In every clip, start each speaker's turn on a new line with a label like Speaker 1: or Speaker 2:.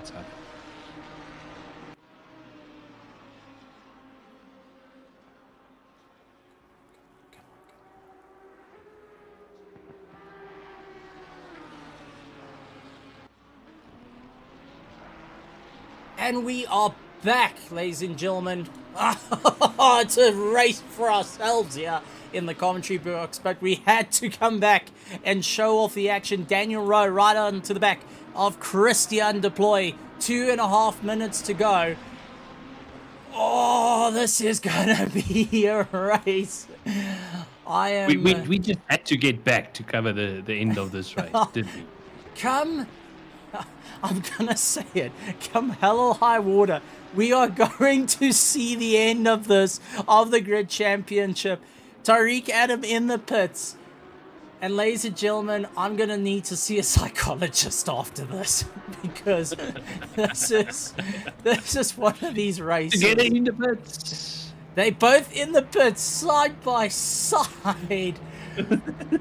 Speaker 1: outside.
Speaker 2: And we are back, ladies and gentlemen. It's a race for ourselves here in the commentary box, but we had to come back and show off the action. Daniel Rowe right on to the back of Christian Deploy. 2.5 minutes to go. Oh, this is gonna be a race. I am.
Speaker 1: We just had to get back to cover the end of this race, didn't we?
Speaker 2: I'm gonna say it. Come hell or high water, we are going to see the end of the Grid Championship. Tariq Adam in the pits. And ladies and gentlemen, I'm gonna need to see a psychologist after this because this is one of these races.
Speaker 1: Get in the pits.
Speaker 2: They both in the pits, side by side.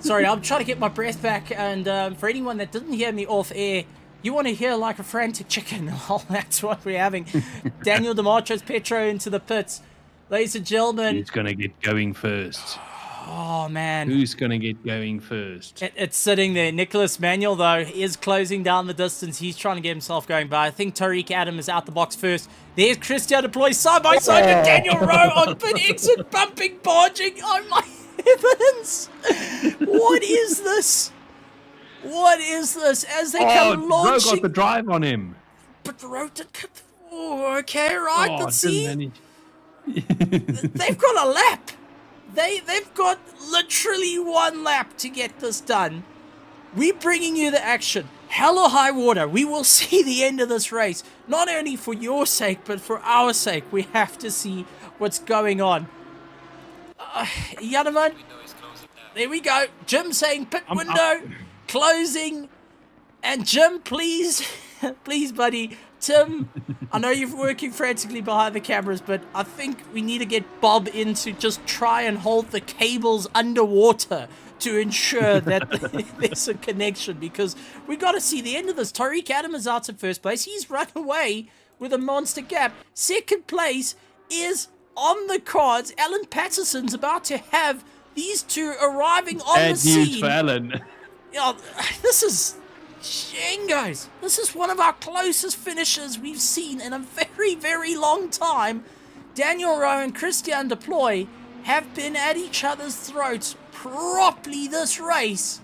Speaker 2: Sorry, I'm trying to get my breath back. And for anyone that didn't hear me off air, you want to hear like a frantic chicken. Well, that's what we're having. Daniel Petro into the pits. Ladies and gentlemen.
Speaker 1: Who's going to get going first?
Speaker 2: Oh, man.
Speaker 1: Who's going to get going first?
Speaker 2: It's sitting there. Nicholas Manuel, though, is closing down the distance. He's trying to get himself going. But I think Tariq Adam is out the box first. There's Christian Deploy side by side with Daniel Rowe on pit exit, bumping, barging. Oh, my heavens. What is this? What is this? As they come launching.
Speaker 1: Rowe got the drive on him.
Speaker 2: But the Rowe did cut. Oh, okay, right. Let's see. They've got a lap. They've got literally 1 lap to get this done. We're bringing you the action. Hell or high water. We will see the end of this race. Not only for your sake, but for our sake. We have to see what's going on. Yanaman. There we go. Jim saying pit window. Closing. And Jim, please, please, buddy. Tim, I know you're working frantically behind the cameras, but I think we need to get Bob in to just try and hold the cables underwater to ensure that there's a connection, because we got to see the end of this. Tariq Adam is out in first place. He's run away with a monster gap. Second place is on the cards. Alan Patterson's about to have these two arriving on the scene.
Speaker 1: News for Alan.
Speaker 2: Yeah, this is... Guys, this is one of our closest finishes we've seen in a very, very long time. Daniel Rowe and Christian Deploy have been at each other's throats properly this race.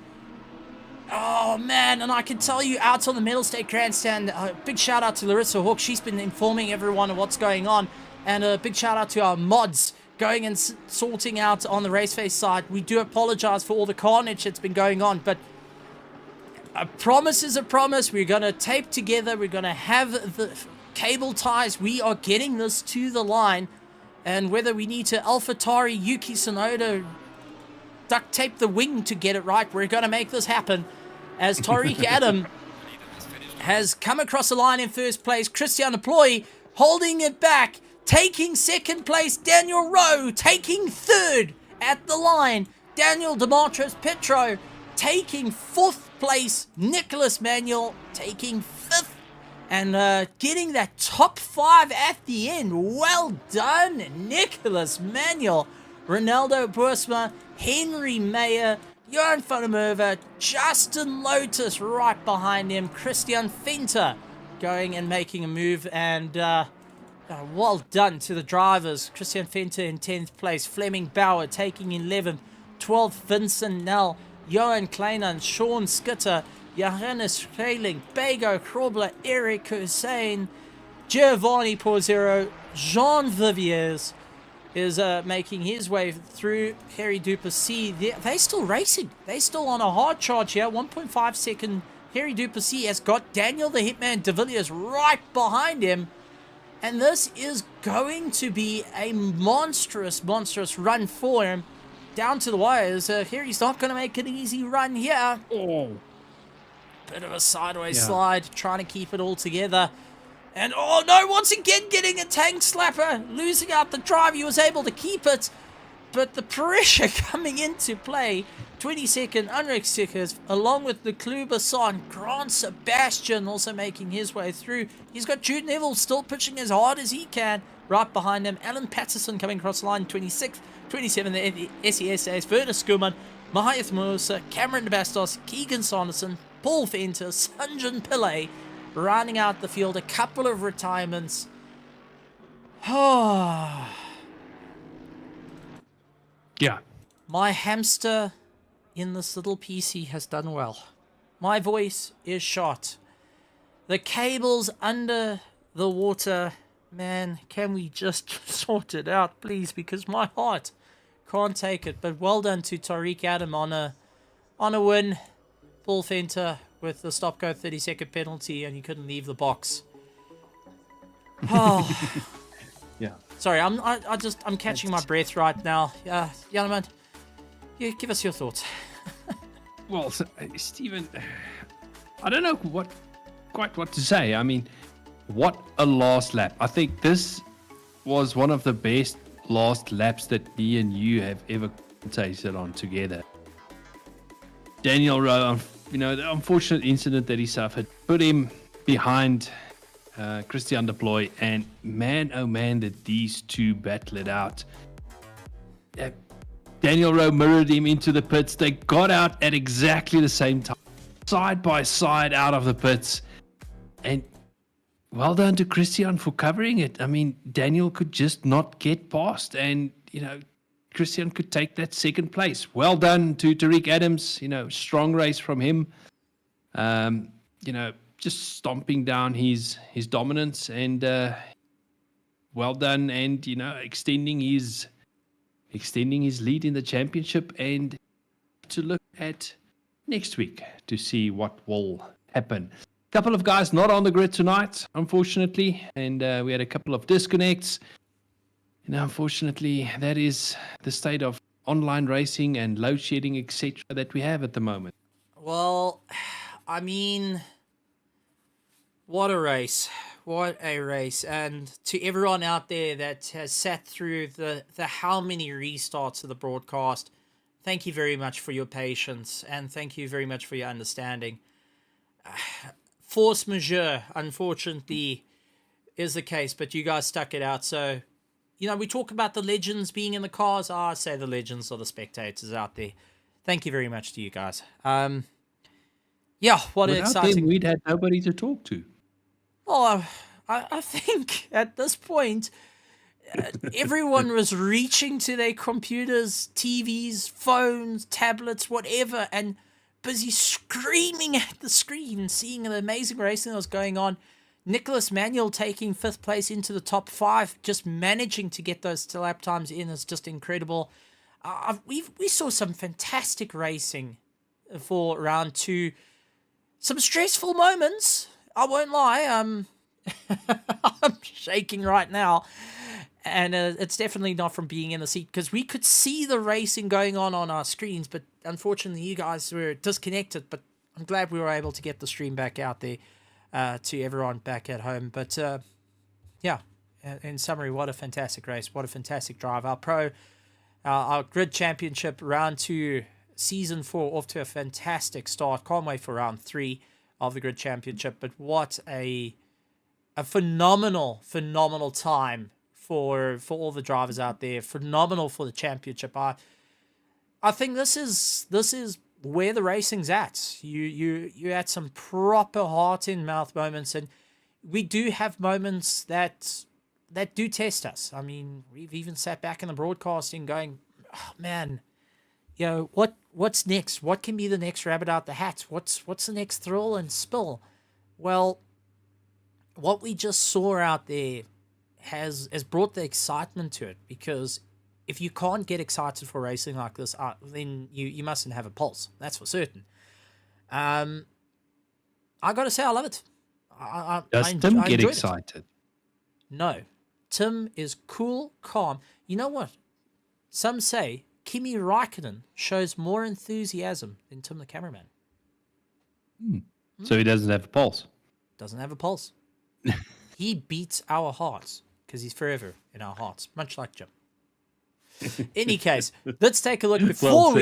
Speaker 2: Oh, man, and I can tell you out on the Mettlestate grandstand, big shout out to Larissa Hawk. She's been informing everyone of what's going on. And a big shout out to our mods going and sorting out on the RaceFace side. We do apologize for all the carnage that's been going on, but a promise is a promise. We're going to tape together. We're going to have the cable ties. We are getting this to the line. And whether we need to AlphaTauri, Yuki Tsunoda, duct tape the wing to get it right, we're going to make this happen. As Tariq Adam has come across the line in first place. Christian Deploy holding it back. Taking second place. Daniel Rowe taking third at the line. Daniel Petro taking fourth place. Nicholas Manuel taking fifth. And getting that top 5 at the end. Well done, Nicholas Manuel. Ronaldo Boersma, Henry Mayer, Johan van der Merwe, Justin Lotus right behind him. Christian Venter going and making a move. And well done to the drivers. Christian Venter in 10th place. Fleming Bauer taking 11th. 12th, Vincent Nell. Johan Kleinan, Sean Skitter, Johannes Freiling, Bego Krobler, Eric Hussein, Giovanni Porzero, Jean Viviers is making his way through. Harry Duplessis, they're still racing. They're still on a hard charge here. 1.5 second. Harry Duplessis has got Daniel the Hitman de Villiers right behind him. And this is going to be a monstrous, monstrous run for him. Down to the wires. Here he's not going to make an easy run here. Oh, bit of a sideways slide, trying to keep it all together. And oh no, once again getting a tank slapper, losing out the drive. He was able to keep it, but the pressure coming into play 22nd, Unrex stickers, along with the Kluber-Son, Grant Sebastian also making his way through. He's got Jude Neville still pitching as hard as he can. Right behind him, Alan Patterson coming across the line, 26th, 27th, the SESA's Werner Skuman, Mahath Musa, Cameron DeBastos, Keegan Sanderson, Paul Venter, Sanjan Pillay, rounding out the field. A couple of retirements.
Speaker 1: Yeah.
Speaker 2: My hamster in this little PC has done well. My voice is shot. The cables under the water. Man, can we just sort it out, please? Because my heart can't take it. But well done to Tariq Adam on a win. Paul Venter with the stop-go 30-second penalty, and he couldn't leave the box. Oh.
Speaker 1: Yeah.
Speaker 2: Sorry, I'm catching my breath right now. Jan, yeah, give us your thoughts.
Speaker 1: Well, Stephen, I don't know quite what to say. I mean, what a last lap. I think this was one of the best last laps that me and you have ever tasted on together. Daniel Rowe, the unfortunate incident that he suffered put him behind Christian de Ploy, and man, oh man, did these two battle it out. Daniel Rowe mirrored him into the pits. They got out at exactly the same time, side by side out of the pits. And well done to Christian for covering it. I mean, Daniel could just not get past, and, Christian could take that second place. Well done to Tariq Adams. Strong race from him. Just stomping down his dominance, and well done, and extending his lead in the championship, and to look at next week to see what will happen. A couple of guys not on the grid tonight, unfortunately, and we had a couple of disconnects. Unfortunately, that is the state of online racing and load shedding, etc., that we have at the moment.
Speaker 2: Well, I mean, what a race. What a race. And to everyone out there that has sat through the how many restarts of the broadcast, thank you very much for your patience, and thank you very much for your understanding. Force majeure, unfortunately, is the case, but you guys stuck it out. So, we talk about the legends being in the cars. I say the legends are the spectators out there. Thank you very much to you guys. Yeah, what
Speaker 1: Without
Speaker 2: exciting.
Speaker 1: them, we'd had nobody to talk to.
Speaker 2: Well, I think at this point, everyone was reaching to their computers, TVs, phones, tablets, whatever, and busy screaming at the screen, seeing the amazing racing that was going on. Nicholas Manuel taking 5th place into the top 5, just managing to get those lap times in is just incredible. We saw some fantastic racing for round 2. Some stressful moments, I won't lie. I'm shaking right now, and it's definitely not from being in the seat, because we could see the racing going on our screens, but unfortunately you guys were disconnected. But I'm glad we were able to get the stream back out there to everyone back at home. But yeah, in summary, what a fantastic race, what a fantastic drive. Our grid championship round 2 season 4 off to a fantastic start. Can't wait for round 3 of the grid championship. But what a phenomenal time for all the drivers out there. Phenomenal for the championship. I think this is where the racing's at. You had some proper heart in mouth moments, and we do have moments that do test us. I mean, we've even sat back in the broadcasting going, oh, man, what's next? What can be the next rabbit out the hat? What's the next thrill and spill? Well, what we just saw out there has brought the excitement to it, because if you can't get excited for racing like this, then you mustn't have a pulse. That's for certain. I got to say, I love it.
Speaker 1: Does Tim get excited?
Speaker 2: No. Tim is cool, calm. You know what? Some say Kimi Raikkonen shows more enthusiasm than Tim the cameraman.
Speaker 1: So he doesn't have a pulse?
Speaker 2: Doesn't have a pulse. He beats our hearts because he's forever in our hearts, much like Jim. Any case, let's take a look before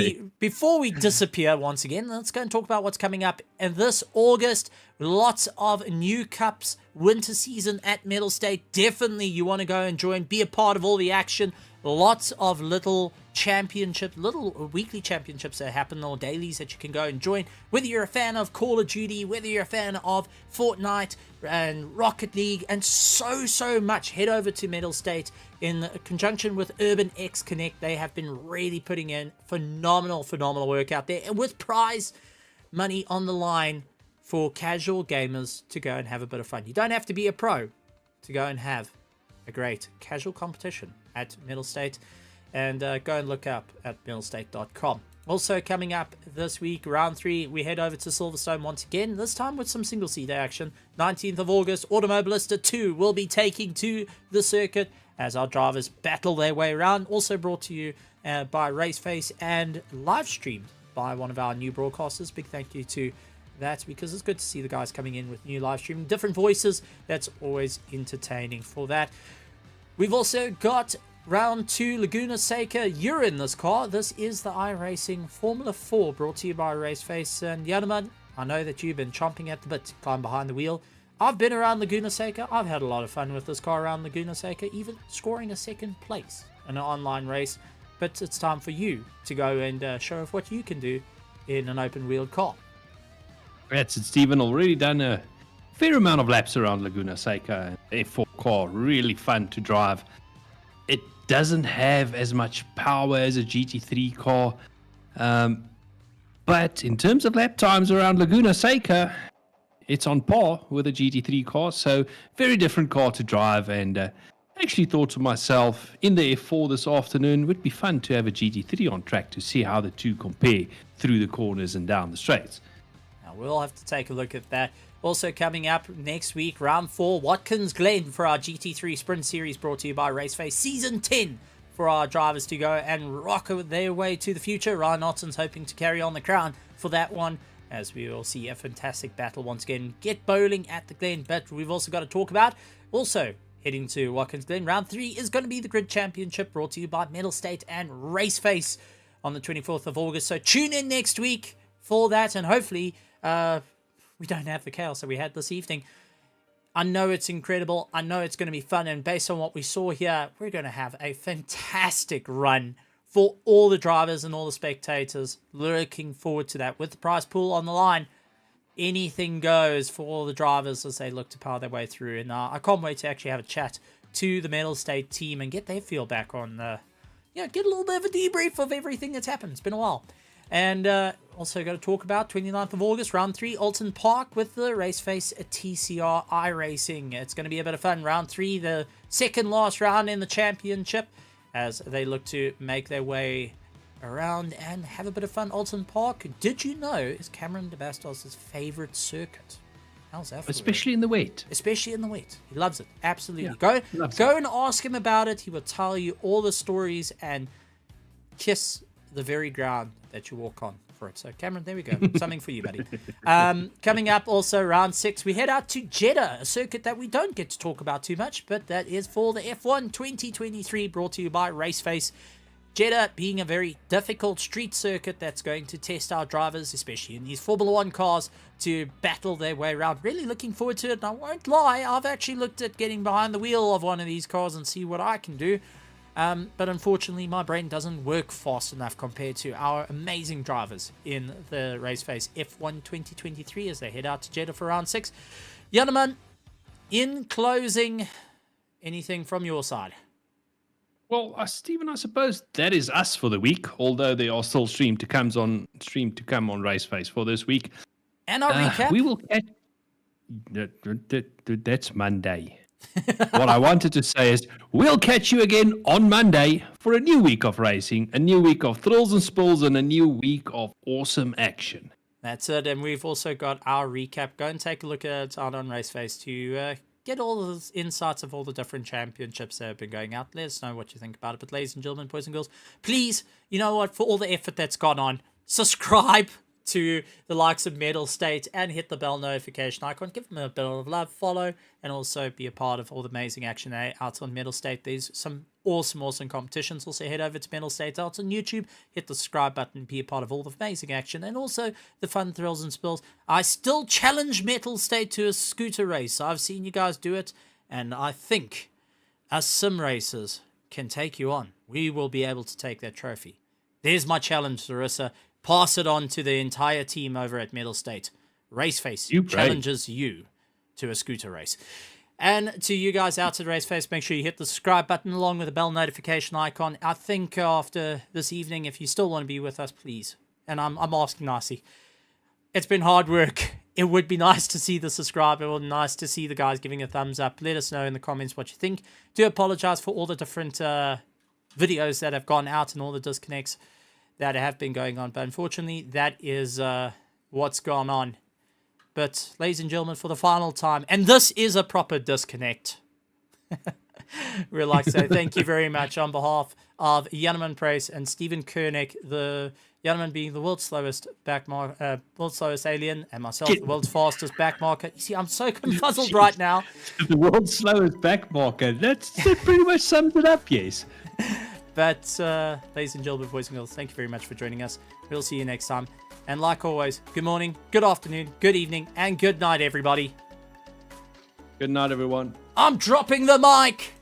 Speaker 2: we disappear once again. Let's go and talk about what's coming up in this August. Lots of new cups, winter season at Mettlestate. Definitely you want to go and join, be a part of all the action. Lots of little championships, little weekly championships that happen, or dailies that you can go and join. Whether you're a fan of Call of Duty, whether you're a fan of Fortnite and Rocket League, and so much, head over to Mettlestate in conjunction with Urban X Connect. They have been really putting in phenomenal work out there, and with prize money on the line for casual gamers to go and have a bit of fun. You don't have to be a pro to go and have a great casual competition at Mettlestate, and go and look up at Mettlestate.com. Also coming up this week, round 3, we head over to Silverstone once again, this time with some single seater action. 19th of August, Automobilista 2 will be taking to the circuit as our drivers battle their way around. Also brought to you by RaceFace and live streamed by one of our new broadcasters. Big thank you to that, because it's good to see the guys coming in with new live streaming, different voices. That's always entertaining for that. We've also got round 2, Laguna Seca. You're in this car. This is the iRacing Formula 4, brought to you by RaceFace. And Yanaman, I know that you've been chomping at the bit to climb behind the wheel. I've been around Laguna Seca. I've had a lot of fun with this car around Laguna Seca, even scoring a 2nd place in an online race. But it's time for you to go and show off what you can do in an open-wheeled car.
Speaker 1: That's it, Stephen. Already done a fair amount of laps around Laguna Seca. F4 car, really fun to drive. It doesn't have as much power as a GT3 car, but in terms of lap times around Laguna Seca, it's on par with a GT3 car. So very different car to drive, and actually thought to myself, in the F4 this afternoon, it would be fun to have a GT3 on track to see how the two compare through the corners and down the straights.
Speaker 2: Now we'll have to take a look at that. Also coming up next week, round 4, Watkins Glen for our GT3 Sprint Series, brought to you by RaceFace. Season 10 for our drivers to go and rock their way to the future. Ryan Otten's hoping to carry on the crown for that one, as we will see a fantastic battle once again. Get bowling at the Glen, but we've also got to talk about, also heading to Watkins Glen, round 3 is going to be the Grid Championship, brought to you by Mettlestate and RaceFace on the 24th of August. So tune in next week for that, and hopefully we don't have the chaos that we had this evening. I know it's incredible. I know it's going to be fun. And based on what we saw here, we're going to have a fantastic run for all the drivers and all the spectators. Looking forward to that. With the prize pool on the line, anything goes for all the drivers as they look to power their way through. And I can't wait to actually have a chat to the Mettlestate team and get their feel back on, get a little bit of a debrief of everything that's happened. It's been a while. And also got to talk about 29th of August, round 3, Alton Park with the RaceFace TCR iRacing. It's going to be a bit of fun. Round 3, the second last round in the championship, as they look to make their way around and have a bit of fun. Alton Park, did you know, is Cameron de Bastos' favorite circuit? How's that for
Speaker 1: Especially in the wet.
Speaker 2: Especially in the wet. He loves it. Absolutely. Yeah, go and ask him about it. He will tell you all the stories and kiss the very ground that you walk on for it. So Cameron, there we go. Something for you, buddy. Coming up also round 6, we head out to Jeddah, a circuit that we don't get to talk about too much, but that is for the F1 2023, brought to you by RaceFace. Jeddah being a very difficult street circuit that's going to test our drivers, especially in these Formula 1 cars, to battle their way around. Really looking forward to it, and I won't lie, I've actually looked at getting behind the wheel of one of these cars and see what I can do. But unfortunately, my brain doesn't work fast enough compared to our amazing drivers in the RaceFace F1 2023 as they head out to Jeddah for round 6. Yanaman, in closing, anything from your side?
Speaker 1: Well, Stephen, I suppose that is us for the week, although there are still stream to come on RaceFace for this week.
Speaker 2: And our recap?
Speaker 1: We will catch... That's Monday. What I wanted to say is we'll catch you again on Monday for a new week of racing, a new week of thrills and spills, and a new week of awesome action.
Speaker 2: That's it, and we've also got our recap. Go and take a look at it out on RaceFace to get all the insights of all the different championships that have been going out. Let us know what you think about it. But ladies and gentlemen, boys and girls, please, you know what, for all the effort that's gone on, subscribe to the likes of Mettlestate and hit the bell notification icon. Give them a bit of love, follow, and also be a part of all the amazing action out on Mettlestate. There's some awesome competitions. Also head over to Mettlestate Arts on YouTube, hit the subscribe button, be a part of all the amazing action, and also the fun thrills and spills. I still challenge Mettlestate to a scooter race. I've seen you guys do it, and I think us sim racers can take you on. We will be able to take that trophy. There's my challenge, Larissa. Pass it on to the entire team over at Mettlestate. RaceFace challenges you to a scooter race. And to you guys out at RaceFace, make sure you hit the subscribe button along with the bell notification icon. I think after this evening, if you still want to be with us, please. And I'm asking nicely. It's been hard work. It would be nice to see the subscribe. It would be nice to see the guys giving a thumbs up. Let us know in the comments what you think. Do apologize for all the different videos that have gone out and all the disconnects that have been going on. But unfortunately, that is what's gone on. But, ladies and gentlemen, for the final time, and this is a proper disconnect. We'd like to say thank you very much on behalf of Janneman Price and Stephen Koenig, the Janneman being the world's slowest world's slowest alien, and myself, the world's fastest backmarker. You see, I'm so confuzzled right now.
Speaker 1: The world's slowest backmarker. That pretty much sums it up, yes.
Speaker 2: But, ladies and gentlemen, boys and girls, thank you very much for joining us. We'll see you next time. And like always, good morning, good afternoon, good evening, and good night, everybody.
Speaker 1: Good night, everyone.
Speaker 2: I'm dropping the mic.